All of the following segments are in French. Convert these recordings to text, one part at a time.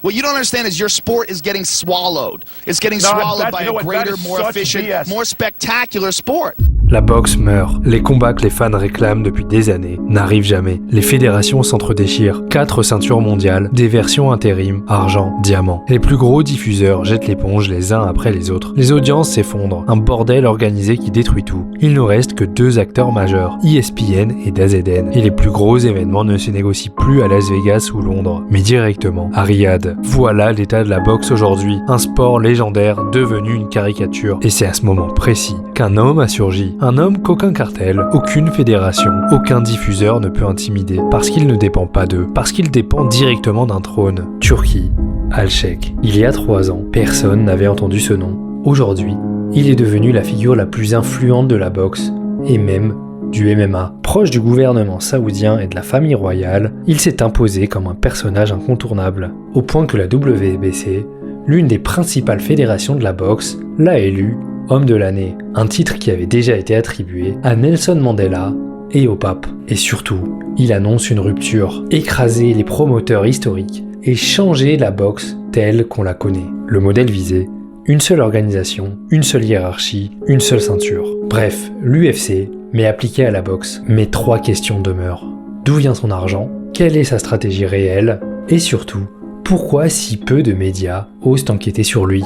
What you don't understand is your sport is getting swallowed. It's getting swallowed by a greater, more efficient, more spectacular sport. La boxe meurt. Les combats que les fans réclament depuis des années n'arrivent jamais. Les fédérations s'entre-déchirent. 4 ceintures mondiales, des versions intérim, argent, diamant. Les plus gros diffuseurs jettent l'éponge les uns après les autres. Les audiences s'effondrent. Un bordel organisé qui détruit tout. Il ne reste que 2 acteurs majeurs, ESPN et DAZN. Et les plus gros événements ne se négocient plus à Las Vegas ou Londres, mais directement à Riyad. Voilà l'état de la boxe aujourd'hui. Un sport légendaire devenu une caricature. Et c'est à ce moment précis qu'un homme a surgi. Un homme qu'aucun cartel, aucune fédération, aucun diffuseur ne peut intimider, parce qu'il ne dépend pas d'eux, parce qu'il dépend directement d'un trône. Turki Alshek. Il y a 3 ans, personne n'avait entendu ce nom. Aujourd'hui, il est devenu la figure la plus influente de la boxe, et même du MMA. Proche du gouvernement saoudien et de la famille royale, il s'est imposé comme un personnage incontournable, au point que la WBC, l'une des principales fédérations de la boxe, l'a élu Homme de l'année, un titre qui avait déjà été attribué à Nelson Mandela et au pape. Et surtout, il annonce une rupture, écraser les promoteurs historiques et changer la boxe telle qu'on la connaît. Le modèle visé, une seule organisation, une seule hiérarchie, une seule ceinture. Bref, l'UFC, mais appliqué à la boxe. Mais 3 questions demeurent. D'où vient son argent? Quelle est sa stratégie réelle? Et surtout, pourquoi si peu de médias osent enquêter sur lui?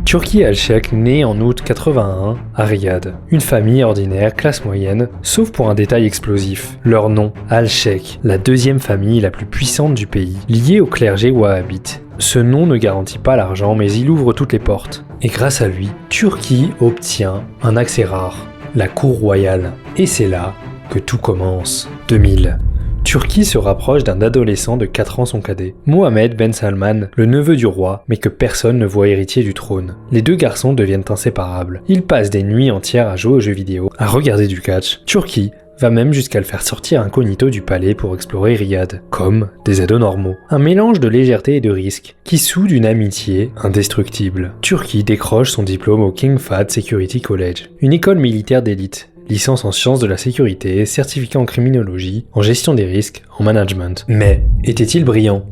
Turki Alshek naît en août 81 à Riyad. Une famille ordinaire, classe moyenne, sauf pour un détail explosif. Leur nom, Alshek, la 2e famille la plus puissante du pays, liée au clergé wahhabite. Ce nom ne garantit pas l'argent, mais il ouvre toutes les portes. Et grâce à lui, Turki obtient un accès rare, la cour royale. Et c'est là que tout commence. 2000. Turki se rapproche d'un adolescent de 4 ans son cadet, Mohammed Ben Salman, le neveu du roi, mais que personne ne voit héritier du trône. Les 2 garçons deviennent inséparables. Ils passent des nuits entières à jouer aux jeux vidéo, à regarder du catch. Turki va même jusqu'à le faire sortir incognito du palais pour explorer Riyad, comme des ados normaux. Un mélange de légèreté et de risque, qui soude une amitié indestructible. Turki décroche son diplôme au King Fahd Security College, une école militaire d'élite. Licence en sciences de la sécurité, certificat en criminologie, en gestion des risques, en management. Mais était-il brillant?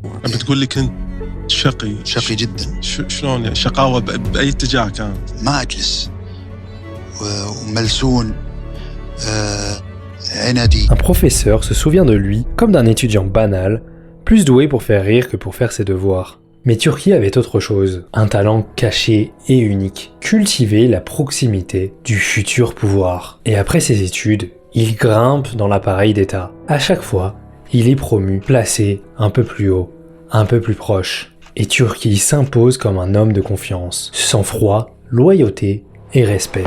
شقي جدا شلون يعني شقاوة بأي اتجاه كان ما أجلس وملسون عنادي. Un professeur se souvient de lui comme d'un étudiant banal, plus doué pour faire rire que pour faire ses devoirs. Mais Turki avait autre chose, un talent caché et unique, cultiver la proximité du futur pouvoir. Et après ses études, il grimpe dans l'appareil d'État. À chaque fois, il est promu, placé un peu plus haut, un peu plus proche. Et Turki s'impose comme un homme de confiance, sang-froid, loyauté et respect.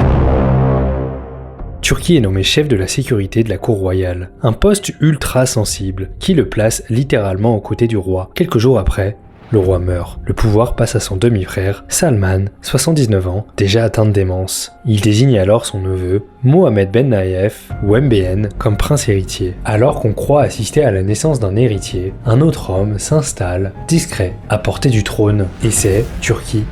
Turki est nommé chef de la sécurité de la cour royale, un poste ultra sensible qui le place littéralement aux côtés du roi. Quelques jours après, le roi meurt. Le pouvoir passe à son demi-frère, Salman, 79 ans, déjà atteint de démence. Il désigne alors son neveu, Mohammed Ben Nayef, ou MBN, comme prince héritier. Alors qu'on croit assister à la naissance d'un héritier, un autre homme s'installe, discret, à portée du trône. Et c'est Turki.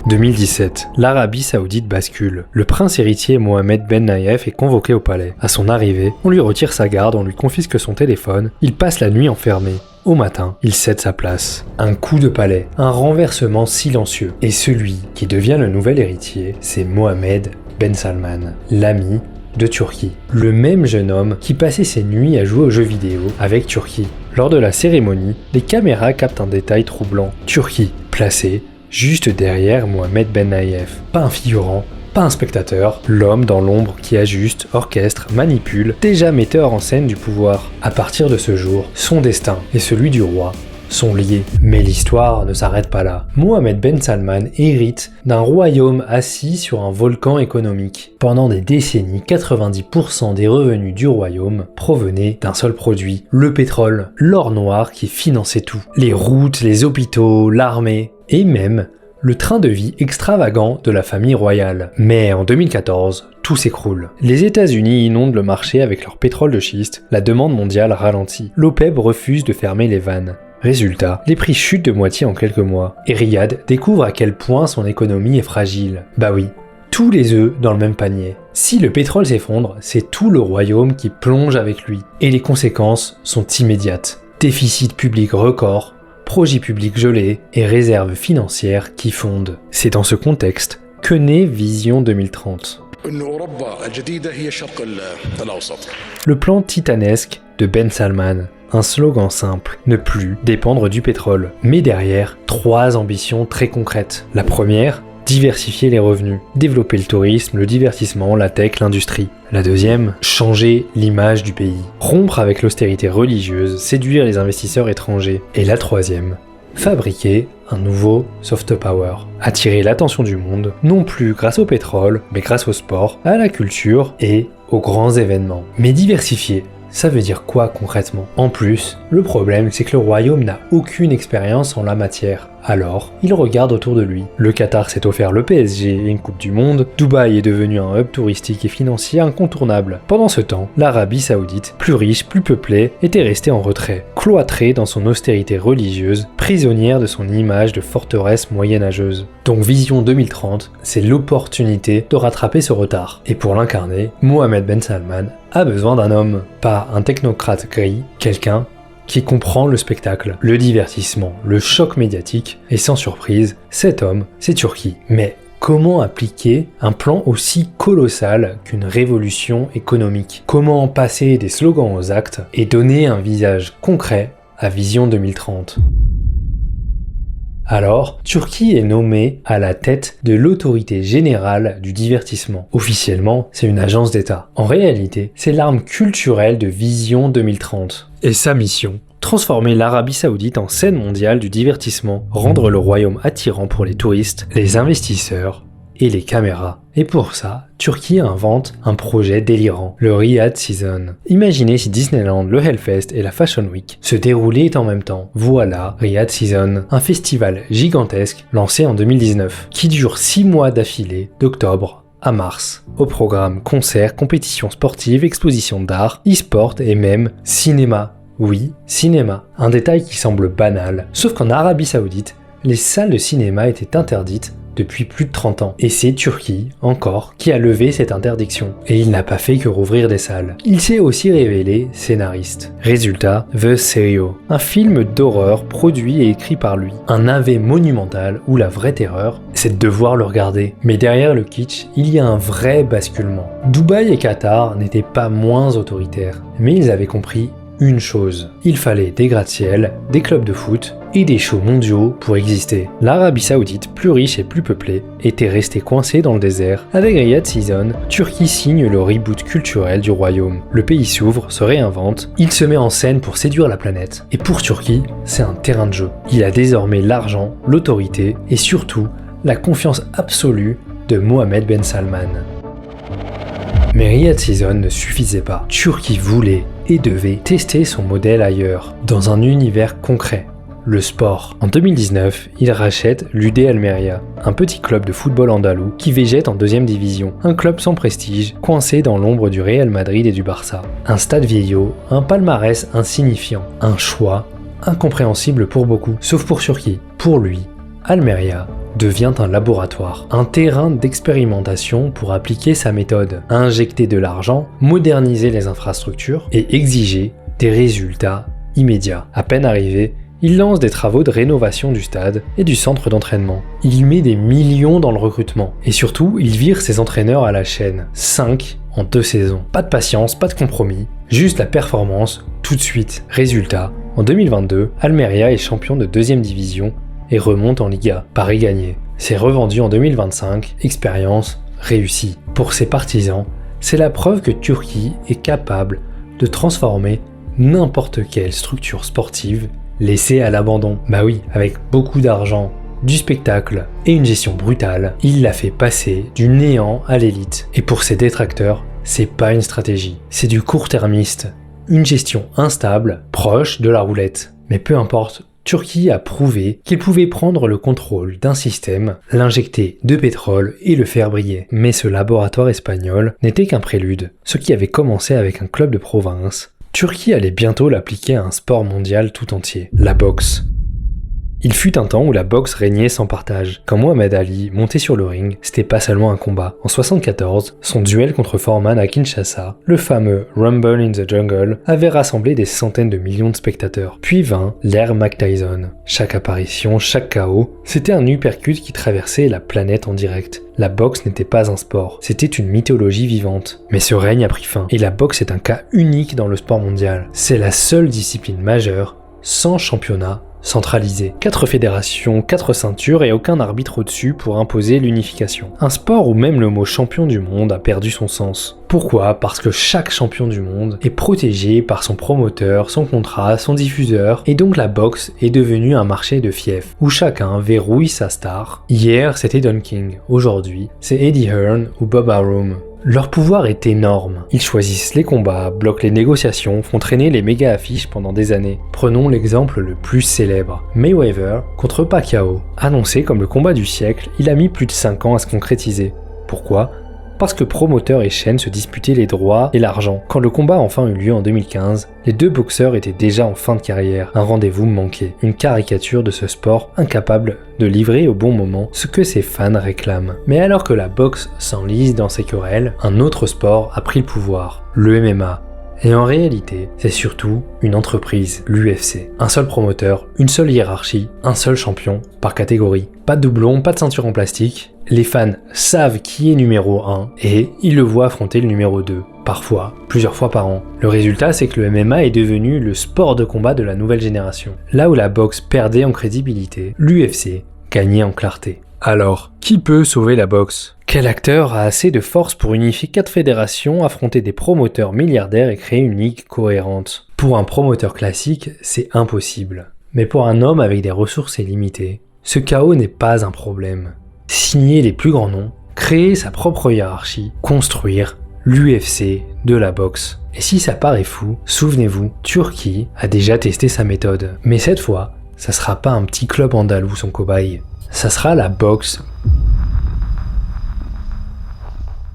« 2017, l'Arabie Saoudite bascule. Le prince héritier Mohammed Ben Nayef est convoqué au palais. À son arrivée, on lui retire sa garde, on lui confisque son téléphone, il passe la nuit enfermé. Au matin, il cède sa place. Un coup de palais, un renversement silencieux. Et celui qui devient le nouvel héritier, c'est Mohammed Ben Salman, l'ami de Turki. Le même jeune homme qui passait ses nuits à jouer aux jeux vidéo avec Turki. Lors de la cérémonie, les caméras captent un détail troublant. Turki, placé juste derrière Mohammed Ben Nayef. Pas un figurant, pas un spectateur, l'homme dans l'ombre qui ajuste, orchestre, manipule, déjà metteur en scène du pouvoir. À partir de ce jour, son destin et celui du roi sont liés. Mais l'histoire ne s'arrête pas là. Mohammed Ben Salman hérite d'un royaume assis sur un volcan économique. Pendant des décennies, 90% des revenus du royaume provenaient d'un seul produit, le pétrole, l'or noir qui finançait tout. Les routes, les hôpitaux, l'armée, et même le train de vie extravagant de la famille royale. Mais en 2014, tout s'écroule. Les États-Unis inondent le marché avec leur pétrole de schiste, la demande mondiale ralentit. L'OPEP refuse de fermer les vannes. Résultat, les prix chutent de moitié en quelques mois. Et Riyad découvre à quel point son économie est fragile. Bah oui, tous les œufs dans le même panier. Si le pétrole s'effondre, c'est tout le royaume qui plonge avec lui. Et les conséquences sont immédiates. Déficit public record, projets publics gelés et réserves financières qui fondent. C'est dans ce contexte que naît Vision 2030. Le plan titanesque de Ben Salman. Un slogan simple, ne plus dépendre du pétrole. Mais derrière, 3 ambitions très concrètes. La première, diversifier les revenus, développer le tourisme, le divertissement, la tech, l'industrie. La deuxième, changer l'image du pays, rompre avec l'austérité religieuse, séduire les investisseurs étrangers. Et la troisième, fabriquer un nouveau soft power, attirer l'attention du monde, non plus grâce au pétrole, mais grâce au sport, à la culture et aux grands événements. Mais diversifier, ça veut dire quoi concrètement? En plus, le problème c'est que le royaume n'a aucune expérience en la matière. Alors, il regarde autour de lui. Le Qatar s'est offert le PSG et une Coupe du Monde, Dubaï est devenu un hub touristique et financier incontournable. Pendant ce temps, l'Arabie Saoudite, plus riche, plus peuplée, était restée en retrait, cloîtrée dans son austérité religieuse, prisonnière de son image de forteresse moyenâgeuse. Donc Vision 2030, c'est l'opportunité de rattraper ce retard. Et pour l'incarner, Mohammed Ben Salman a besoin d'un homme, pas un technocrate gris, quelqu'un qui comprend le spectacle, le divertissement, le choc médiatique, et sans surprise, cet homme, c'est Turki. Mais comment appliquer un plan aussi colossal qu'une révolution économique? Comment passer des slogans aux actes et donner un visage concret à Vision 2030? Alors, Turki est nommé à la tête de l'autorité générale du divertissement. Officiellement, c'est une agence d'État. En réalité, c'est l'arme culturelle de Vision 2030. Et sa mission, transformer l'Arabie Saoudite en scène mondiale du divertissement, rendre le royaume attirant pour les touristes, les investisseurs et les caméras. Et pour ça, Turki invente un projet délirant, le Riyadh Season. Imaginez si Disneyland, le Hellfest et la Fashion Week se déroulaient en même temps. Voilà Riyadh Season, un festival gigantesque lancé en 2019, qui dure 6 mois d'affilée, d'octobre à mars. Au programme concerts, compétitions sportives, expositions d'art, e-sport et même cinéma. Oui, cinéma. Un détail qui semble banal, sauf qu'en Arabie Saoudite, les salles de cinéma étaient interdites depuis plus de 30 ans. Et c'est Turki, encore, qui a levé cette interdiction. Et il n'a pas fait que rouvrir des salles. Il s'est aussi révélé scénariste. Résultat, The Serio, un film d'horreur produit et écrit par lui. Un navet monumental où la vraie terreur, c'est de devoir le regarder. Mais derrière le kitsch, il y a un vrai basculement. Dubaï et Qatar n'étaient pas moins autoritaires, mais ils avaient compris une chose, il fallait des gratte-ciel, des clubs de foot et des shows mondiaux pour exister. L'Arabie Saoudite, plus riche et plus peuplée, était restée coincée dans le désert. Avec Riyadh Season, Turquie signe le reboot culturel du royaume. Le pays s'ouvre, se réinvente, il se met en scène pour séduire la planète. Et pour Turquie, c'est un terrain de jeu. Il a désormais l'argent, l'autorité et surtout la confiance absolue de Mohammed Ben Salman. Mais Riyadh Season ne suffisait pas. Turquie voulait et devait tester son modèle ailleurs, dans un univers concret, le sport. En 2019, il rachète l'UD Almeria, un petit club de football andalou qui végète en 2e division, un club sans prestige, coincé dans l'ombre du Real Madrid et du Barça. Un stade vieillot, un palmarès insignifiant, un choix incompréhensible pour beaucoup, sauf pour Turquie. Pour lui, Almeria devient un laboratoire, un terrain d'expérimentation pour appliquer sa méthode, injecter de l'argent, moderniser les infrastructures et exiger des résultats immédiats. À peine arrivé, il lance des travaux de rénovation du stade et du centre d'entraînement. Il y met des millions dans le recrutement et surtout, il vire ses entraîneurs à la chaîne, 5 en 2 saisons. Pas de patience, pas de compromis, juste la performance tout de suite. Résultat, en 2022, Almeria est champion de 2e division et remonte en Liga, pari gagné. C'est revendu en 2025, expérience réussie. Pour ses partisans, c'est la preuve que Turquie est capable de transformer n'importe quelle structure sportive laissée à l'abandon. Bah oui, avec beaucoup d'argent, du spectacle et une gestion brutale, il l'a fait passer du néant à l'élite. Et pour ses détracteurs, c'est pas une stratégie, c'est du court-termiste, une gestion instable, proche de la roulette. Mais peu importe, Turquie a prouvé qu'il pouvait prendre le contrôle d'un système, l'injecter de pétrole et le faire briller. Mais ce laboratoire espagnol n'était qu'un prélude. Ce qui avait commencé avec un club de province, Turquie allait bientôt l'appliquer à un sport mondial tout entier, la boxe. Il fut un temps où la boxe régnait sans partage. Quand Mohamed Ali montait sur le ring, c'était pas seulement un combat. En 1974, son duel contre Foreman à Kinshasa, le fameux Rumble in the Jungle, avait rassemblé des centaines de millions de spectateurs. Puis vint l'ère Mike Tyson. Chaque apparition, chaque KO, c'était un uppercut qui traversait la planète en direct. La boxe n'était pas un sport, c'était une mythologie vivante. Mais ce règne a pris fin, et la boxe est un cas unique dans le sport mondial. C'est la seule discipline majeure, sans championnat, centralisé. 4 fédérations, 4 ceintures et aucun arbitre au-dessus pour imposer l'unification. Un sport où même le mot champion du monde a perdu son sens. Pourquoi ? Parce que chaque champion du monde est protégé par son promoteur, son contrat, son diffuseur, et donc la boxe est devenue un marché de fief, où chacun verrouille sa star. Hier, c'était Don King. Aujourd'hui, c'est Eddie Hearn ou Bob Arum. Leur pouvoir est énorme. Ils choisissent les combats, bloquent les négociations, font traîner les méga affiches pendant des années. Prenons l'exemple le plus célèbre. Mayweather contre Pacquiao. Annoncé comme le combat du siècle, il a mis plus de 5 ans à se concrétiser. Pourquoi ? Parce que promoteurs et chaînes se disputaient les droits et l'argent. Quand le combat a enfin eu lieu en 2015, les deux boxeurs étaient déjà en fin de carrière. Un rendez-vous manqué, une caricature de ce sport incapable de livrer au bon moment ce que ses fans réclament. Mais alors que la boxe s'enlise dans ses querelles, un autre sport a pris le pouvoir, le MMA. Et en réalité, c'est surtout une entreprise, l'UFC. Un seul promoteur, une seule hiérarchie, un seul champion par catégorie. Pas de doublons, pas de ceinture en plastique. Les fans savent qui est numéro 1 et ils le voient affronter le numéro 2, parfois, plusieurs fois par an. Le résultat, c'est que le MMA est devenu le sport de combat de la nouvelle génération. Là où la boxe perdait en crédibilité, l'UFC gagnait en clarté. Alors, qui peut sauver la boxe ? Quel acteur a assez de force pour unifier 4 fédérations, affronter des promoteurs milliardaires et créer une ligue cohérente ? Pour un promoteur classique, c'est impossible. Mais pour un homme avec des ressources illimitées, ce chaos n'est pas un problème. Signer les plus grands noms, créer sa propre hiérarchie, construire l'UFC de la boxe. Et si ça paraît fou, souvenez-vous, Turquie a déjà testé sa méthode. Mais cette fois, ça sera pas un petit club andalou son cobaye. Ça sera la boxe.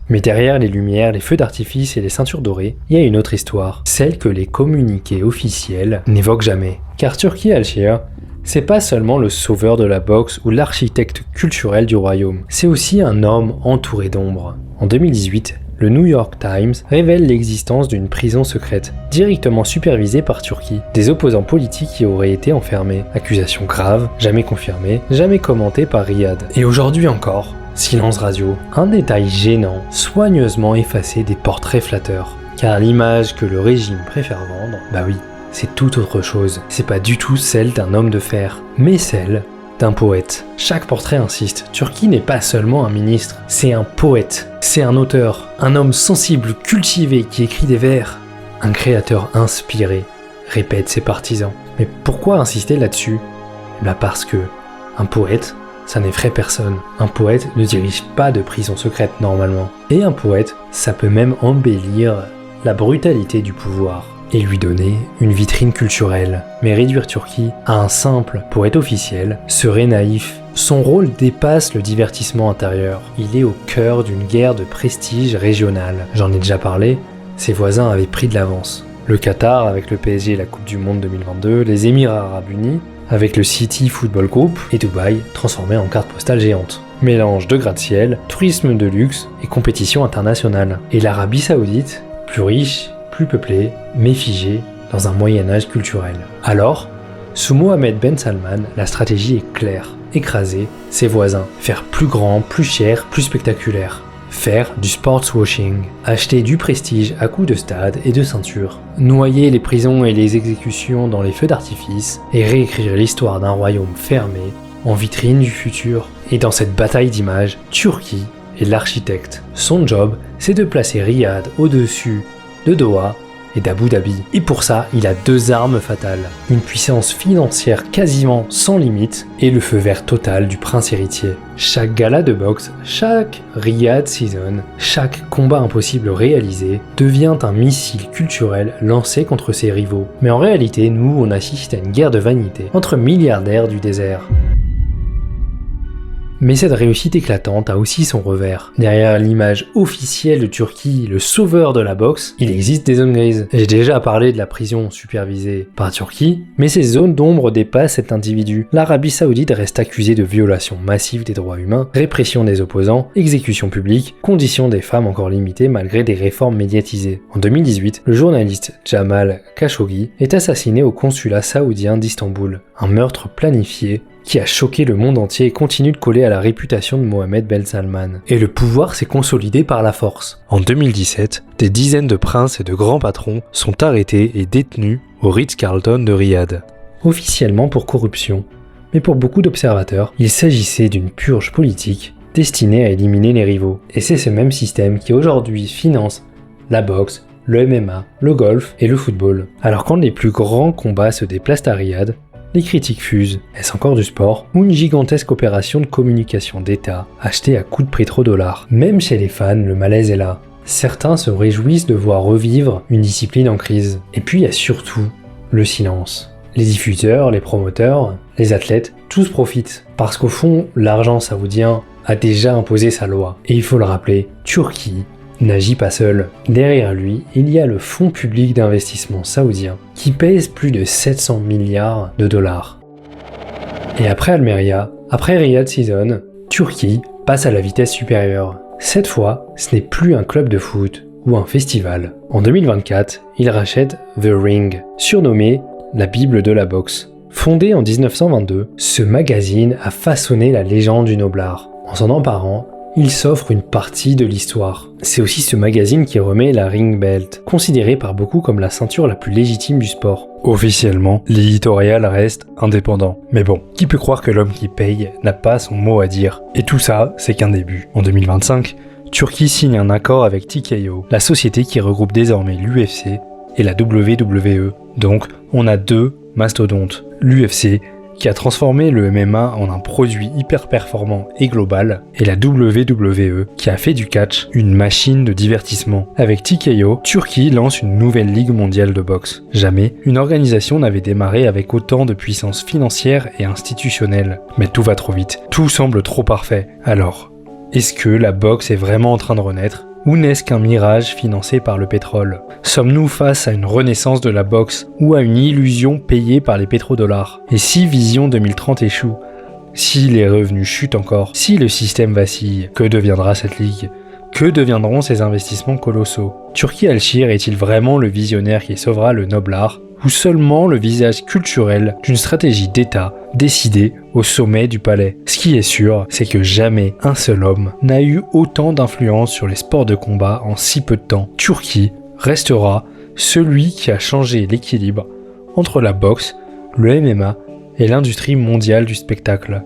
Mais derrière les lumières, les feux d'artifice et les ceintures dorées, il y a une autre histoire. Celle que les communiqués officiels n'évoquent jamais. Car Turki Al-Shir, c'est pas seulement le sauveur de la boxe ou l'architecte culturel du royaume, c'est aussi un homme entouré d'ombre. En 2018, le New York Times révèle l'existence d'une prison secrète, directement supervisée par Turquie. Des opposants politiques y auraient été enfermés. Accusations graves, jamais confirmées, jamais commentées par Riyad. Et aujourd'hui encore, silence radio. Un détail gênant, soigneusement effacé des portraits flatteurs. Car l'image que le régime préfère vendre, bah oui, c'est tout autre chose. C'est pas du tout celle d'un homme de fer, mais celle d'un poète. Chaque portrait insiste, Turki n'est pas seulement un ministre, c'est un poète, c'est un auteur, un homme sensible, cultivé qui écrit des vers, un créateur inspiré, répètent ses partisans. Mais pourquoi insister là-dessus ? Bah parce que un poète, ça n'effraie personne. Un poète ne dirige pas de prison secrète normalement. Et un poète, ça peut même embellir la brutalité du pouvoir et lui donner une vitrine culturelle. Mais réduire Turki à un simple poète officiel serait naïf. Son rôle dépasse le divertissement intérieur. Il est au cœur d'une guerre de prestige régionale. J'en ai déjà parlé, ses voisins avaient pris de l'avance. Le Qatar avec le PSG et la Coupe du Monde 2022, les Émirats Arabes Unis avec le City Football Group et Dubaï transformé en carte postale géante. Mélange de gratte-ciel, tourisme de luxe et compétition internationale. Et l'Arabie Saoudite, plus riche, plus peuplée, mais figée dans un Moyen-Âge culturel. Alors, sous Mohammed Ben Salman, la stratégie est claire. Écraser ses voisins, faire plus grand, plus cher, plus spectaculaire. Faire du sportswashing, acheter du prestige à coups de stade et de ceinture, noyer les prisons et les exécutions dans les feux d'artifice et réécrire l'histoire d'un royaume fermé en vitrine du futur. Et dans cette bataille d'images, Turki est l'architecte. Son job, c'est de placer Riyad au-dessus de Doha et d'Abu Dhabi. Et pour ça, il a 2 armes fatales. Une puissance financière quasiment sans limite et le feu vert total du prince héritier. Chaque gala de boxe, chaque Riyad Season, chaque combat impossible réalisé devient un missile culturel lancé contre ses rivaux. Mais en réalité, nous, on assiste à une guerre de vanité entre milliardaires du désert. Mais cette réussite éclatante a aussi son revers. Derrière l'image officielle de Turquie, le sauveur de la boxe, il existe des zones grises. J'ai déjà parlé de la prison supervisée par Turquie, mais ces zones d'ombre dépassent cet individu. L'Arabie Saoudite reste accusée de violations massives des droits humains, répression des opposants, exécution publique, conditions des femmes encore limitées malgré des réformes médiatisées. En 2018, le journaliste Jamal Khashoggi est assassiné au consulat saoudien d'Istanbul. Un meurtre planifié qui a choqué le monde entier et continue de coller à la réputation de Mohammed Ben Salman. Et le pouvoir s'est consolidé par la force. En 2017, des dizaines de princes et de grands patrons sont arrêtés et détenus au Ritz-Carlton de Riyad. Officiellement pour corruption, mais pour beaucoup d'observateurs, il s'agissait d'une purge politique destinée à éliminer les rivaux. Et c'est ce même système qui aujourd'hui finance la boxe, le MMA, le golf et le football. Alors quand les plus grands combats se déplacent à Riyad, les critiques fusent. Est-ce encore du sport ou une gigantesque opération de communication d'État achetée à coups de pétrodollars? Même chez les fans, le malaise est là. Certains se réjouissent de voir revivre une discipline en crise. Et puis il y a surtout le silence. Les diffuseurs, les promoteurs, les athlètes, tous profitent. Parce qu'au fond, l'argent saoudien a déjà imposé sa loi. Et il faut le rappeler, Turquie n'agit pas seul. Derrière lui, il y a le fonds public d'investissement saoudien qui pèse plus de 700 milliards de dollars. Et après Almeria, après Riyad Season, Turquie passe à la vitesse supérieure. Cette fois, ce n'est plus un club de foot ou un festival. En 2024, il rachète The Ring, surnommé la Bible de la boxe. Fondé en 1922, ce magazine a façonné la légende du noblard. En s'en emparant, il s'offre une partie de l'histoire. C'est aussi ce magazine qui remet la Ring Belt, considérée par beaucoup comme la ceinture la plus légitime du sport. Officiellement, l'éditorial reste indépendant. Mais bon, qui peut croire que l'homme qui paye n'a pas son mot à dire? Et tout ça, c'est qu'un début. En 2025, Turquie signe un accord avec TKO, la société qui regroupe désormais l'UFC et la WWE. Donc, on a deux mastodontes. L'UFC, qui a transformé le MMA en un produit hyper performant et global, et la WWE, qui a fait du catch une machine de divertissement. Avec TKO, Turquie lance une nouvelle ligue mondiale de boxe. Jamais une organisation n'avait démarré avec autant de puissance financière et institutionnelle. Mais tout va trop vite, tout semble trop parfait. Alors, est-ce que la boxe est vraiment en train de renaître ? Ou n'est-ce qu'un mirage financé par le pétrole? Sommes-nous face à une renaissance de la boxe ou à une illusion payée par les pétrodollars? Et si Vision 2030 échoue? Si les revenus chutent encore? Si le système vacille? Que deviendra cette ligue? Que deviendront ces investissements colossaux? Turki Al-Shir est-il vraiment le visionnaire qui sauvera le noblard? Ou seulement le visage culturel d'une stratégie d'État décidée au sommet du palais? Ce qui est sûr, c'est que jamais un seul homme n'a eu autant d'influence sur les sports de combat en si peu de temps. Turquie restera celui qui a changé l'équilibre entre la boxe, le MMA et l'industrie mondiale du spectacle.